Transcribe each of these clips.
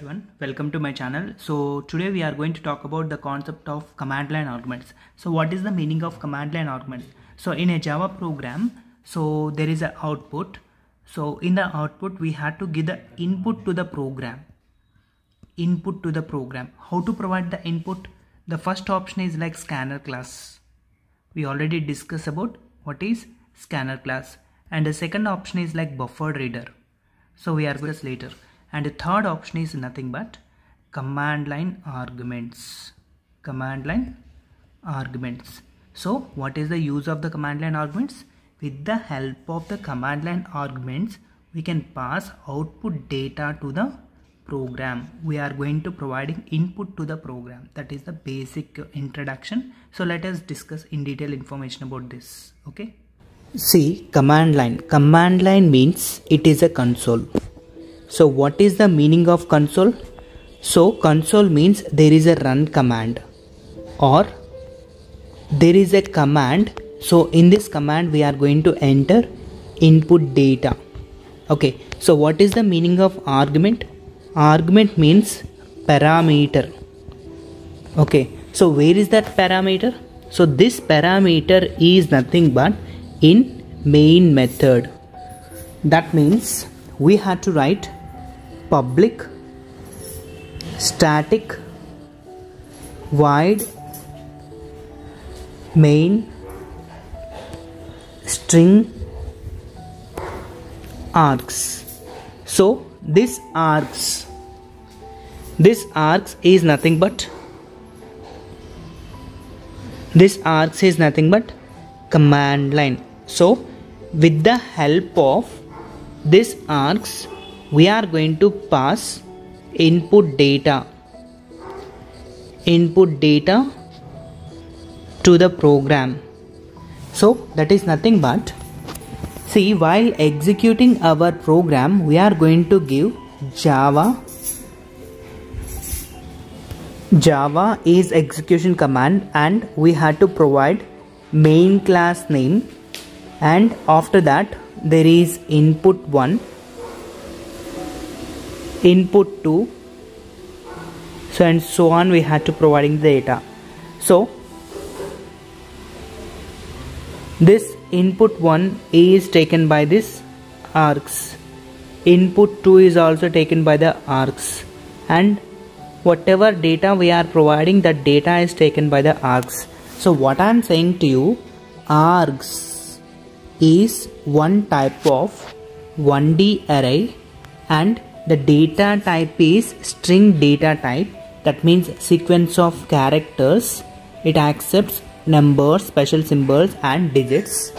everyone, welcome to my channel. So today we are going to talk about the concept of command line arguments. So what is the meaning of command line arguments? So in a Java program, so there is an output. So in the output we had to give the input to the program. How to provide the input? The first option is like scanner class. We already discussed about what is scanner class, and the second option is like buffer reader. So we are going to discuss later. And the third option is nothing but command line arguments. So what is the use of the command line arguments? With the help of the command line arguments, we can pass output data to the program. We are going to providing input to the program. That is the basic introduction. So let us discuss in detail information about this. Okay. See, command line. Command line means it is a console. So what is the meaning of console? So console means there is a run command or there is a command. So in this command we are going to enter input data. Okay. So what is the meaning of argument? Argument means parameter. Okay. So where is that parameter? So this parameter is nothing but in main method. That means we had to write public static void main string args. So this args is nothing but command line. So with the help of this args we are going to pass input data to the program. So that is nothing but, see, while executing our program we are going to give Java is execution command, and we had to provide main class name, and after that there is input 1, input 2, so and so on. We had to providing the data. So this input 1 is taken by this args, input 2 is also taken by the args, and whatever data we are providing, that data is taken by the args. So what I am saying to you, args is one type of 1D array and the data type is string data type. That means sequence of characters. It accepts numbers, special symbols and digits.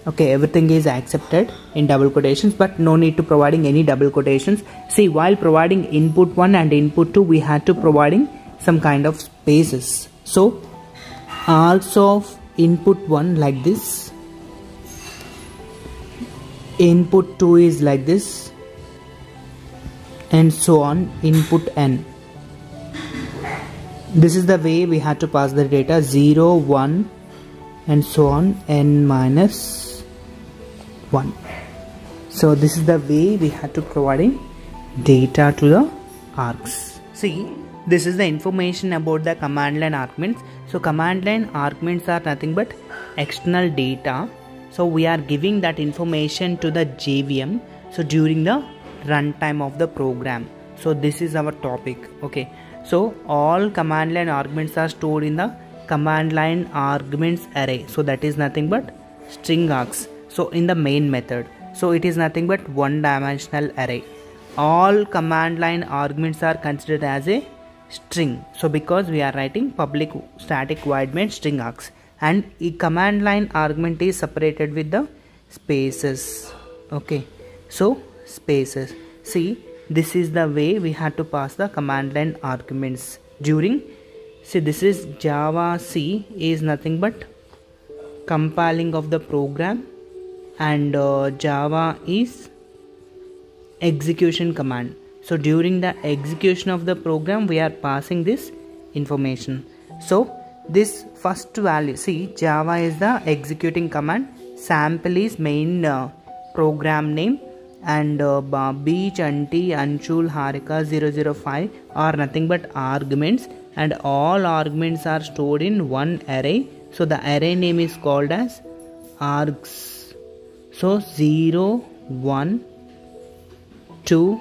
Okay, everything is accepted in double quotations, but no need to providing any double quotations. See, while providing input 1 and input 2, we had to providing some kind of spaces. So args of input 1 like this, input 2 is like this, and so on, input n. This is the way we had to pass the data, 0, 1 and so on, n minus 1. So this is the way we had to providing data to the args. See, this is the information about the command line arguments. So command line arguments are nothing but external data. So we are giving that information to the JVM. So during the runtime of the program. So this is our topic. Okay. So all command line arguments are stored in the command line arguments array. So that is nothing but string args. So in the main method. So it is nothing but one dimensional array. All command line arguments are considered as a string. So because we are writing public static void main string args, and a command line argument is separated with the spaces. Okay. So spaces. See, this is the way we had to pass the command line arguments during. See, this is Java C is nothing but compiling of the program, and Java is execution command. So during the execution of the program we are passing this information. So this first value, see, Java is the executing command, sample is main program name, and Babi, Chanti, Anshul, Harika 005 are nothing but arguments, and all arguments are stored in one array. So the array name is called as args. So 0, 1, 2,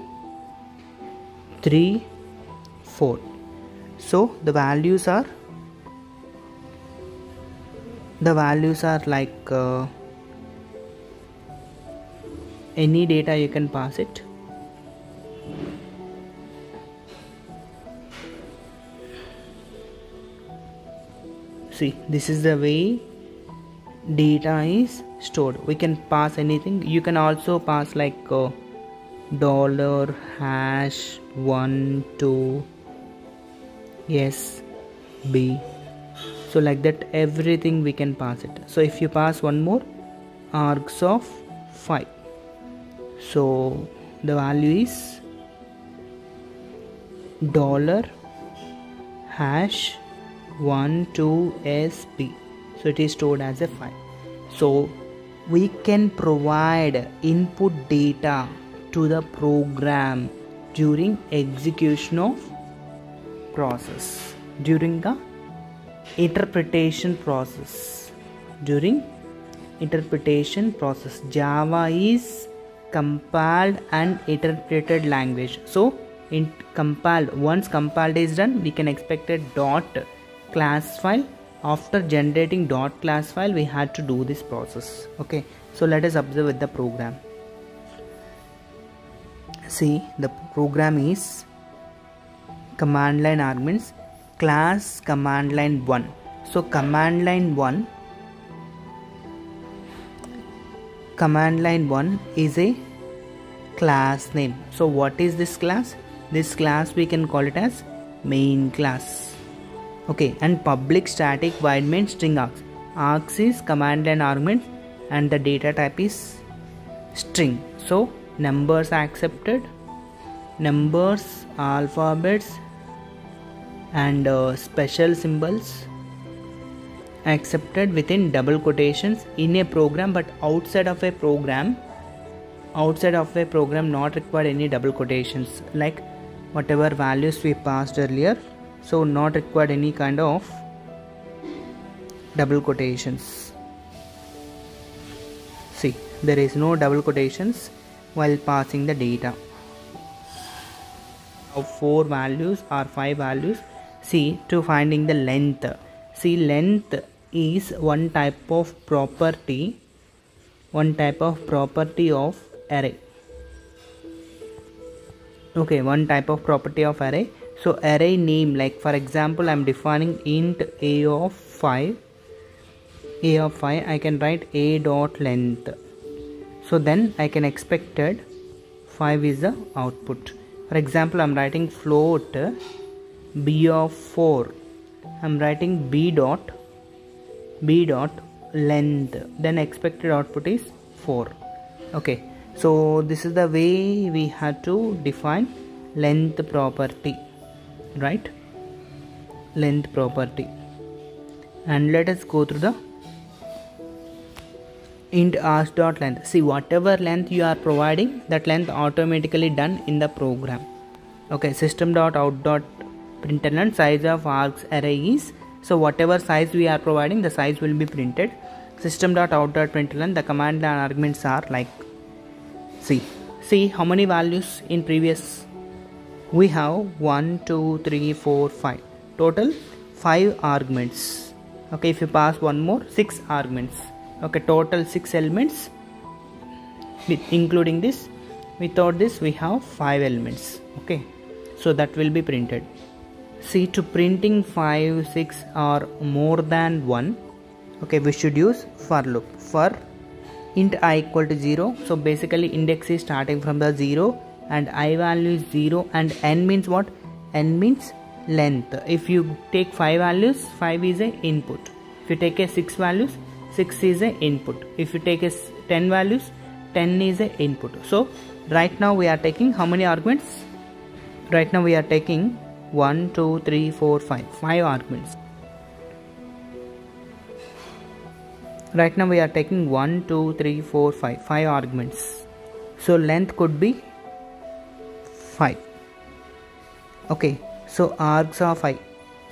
3, 4. So the values are like any data you can pass it. See, this is the way data is stored. We can pass anything. You can also pass like dollar, hash, 1, 2, yes, b. So like that everything we can pass it. So if you pass one more, args of 5. So the value is dollar hash 1, 2, sp. So it is stored as a 5. So we can provide input data to the program during execution of process, during the interpretation process. During interpretation process, Java is compiled and interpreted language. So once compiled is done, we can expect a dot class file. After generating dot class file, we had to do this process. Okay, so let us observe with the program. See, the program is command line arguments, class command line 1. So command line 1 is a class name. So what is this class? This class we can call it as main class. Okay, and public static void main string args. Args is command line argument and the data type is string. So numbers are accepted, numbers, alphabets and special symbols accepted within double quotations in a program, but outside of a program not required any double quotations, like whatever values we passed earlier. So not required any kind of double quotations. See, there is no double quotations while passing the data. Of 4 values or 5 values. See, to finding the length. See, length is one type of property of array. Okay, one type of property of array. So array name, like for example, I am defining int a of 5. I can write a dot length. So then I can expected 5 is the output. For example, I am writing float b of 4. I am writing b dot length. Then expected output is 4. Okay, so this is the way we had to define length property, right? Length property. And let us go through the int ask dot length. See, whatever length you are providing, that length automatically done in the program. Okay, system dot out dot println size of args array is, so whatever size we are providing, the size will be printed. System dot out dot println, the command line arguments are like, see how many values in previous. We have 1, 2, 3, 4, 5. Total 5 arguments. Okay, if you pass one more, 6 arguments. Okay, total 6 elements. Including this, without this, we have 5 elements. Okay, so that will be printed. See, to printing 5, 6 or more than 1, okay, we should use for loop. For int I equal to 0. So basically index is starting from the 0 and I value is 0, and n means what? N means length. If you take 5 values, 5 is a input. If you take a 6 values, 6 is a input. If you take a 10 values, 10 is a input. So right now we are taking how many arguments? Right now we are taking 1, 2, 3, 4, 5. 5 arguments. Right now we are taking 1, 2, 3, 4, 5. 5 arguments. So length could be 5. Okay, so args of I.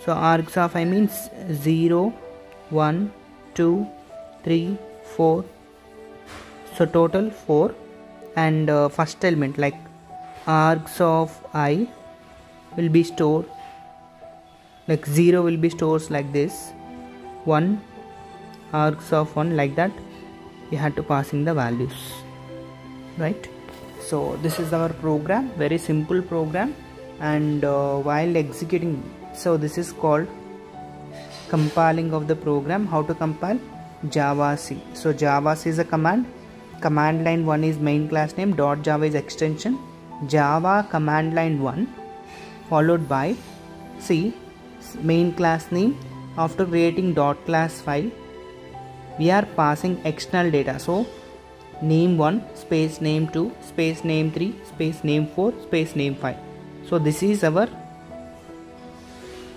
So args of I means 0, 1, 2, 3, 4. So total 4. And first element like args of I will be stored like 0 will be stored like this, 1 args of 1 like that. We had to passing the values, right? So this is our program, very simple program. And while executing, so this is called compiling of the program. How to compile? javac. So javac is a command line 1 is main class name, .java is extension, java command line 1 followed by main class name. After creating .class file, we are passing external data. So name 1 space name 2 space name 3 space name 4 space name 5. So this is our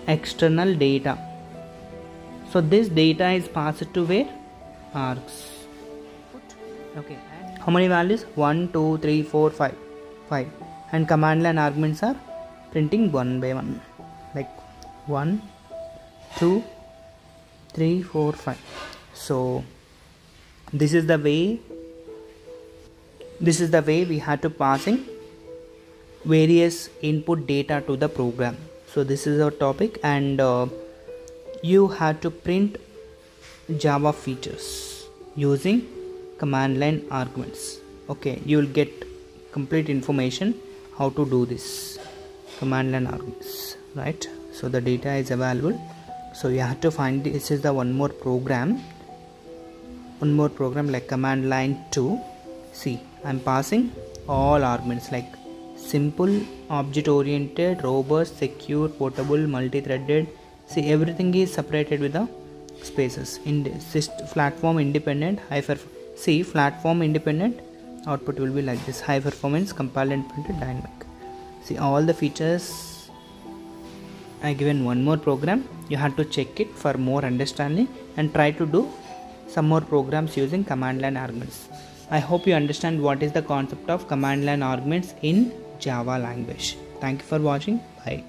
external data. So this data is passed to where? args. Okay, how many values? 1, 2, 3, 4, 5. And command line arguments are printing one by one, like 1, 2, 3, 4, 5. So this is the way we had to passing various input data to the program. So this is our topic, and you had to print Java features using command line arguments. Okay, you will get complete information how to do this command line arguments, right? So the data is available. So you have to find, this is the one more program like command line 2. See, I'm passing all arguments like simple, object oriented, robust, secure, portable, multi-threaded. See, everything is separated with the spaces. In this platform independent, platform independent, output will be like this: high performance, compiled and printed, dynamic. See, all the features I given one more program. You have to check it for more understanding and try to do some more programs using command line arguments. I hope you understand what is the concept of command line arguments in Java language. Thank you for watching. Bye.